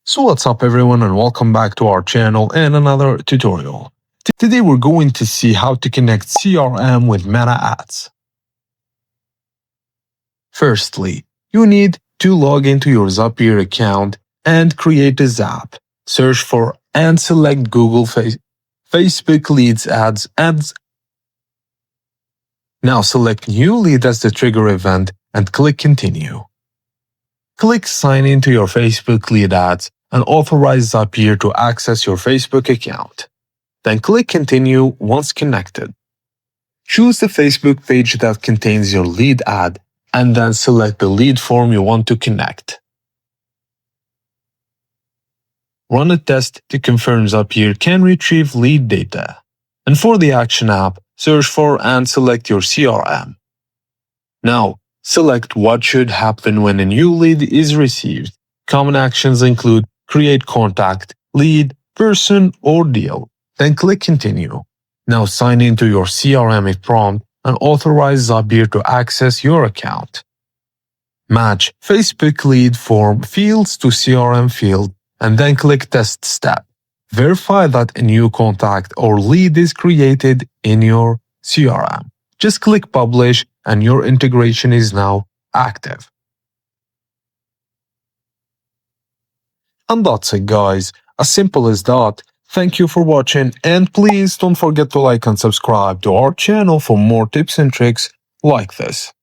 So what's up everyone and welcome back to our channel and another tutorial. Today we're going to see how to connect CRM with Meta Ads. Firstly, you need to log into your Zapier account and create a Zap. Search for and select Google Facebook Leads Ads. Now select New Lead as the trigger event and click Continue. Click Sign into your Facebook Lead Ads and authorize Zapier to access your Facebook account. Then click Continue once connected. Choose the Facebook page that contains your lead ad and then select the lead form you want to connect. Run a test to confirm Zapier can retrieve lead data. And for the Action app, search for and select your CRM. Now, select what should happen when a new lead is received. Common actions include create contact, lead, person, or deal. Then click Continue. Now sign into your CRM prompt and authorize Zapier to access your account. Match Facebook lead form fields to CRM field and then click Test step. Verify that a new contact or lead is created in your CRM. Just click Publish and your integration is now active. And that's it guys, as simple as that. Thank you for watching and please don't forget to like and subscribe to our channel for more tips and tricks like this.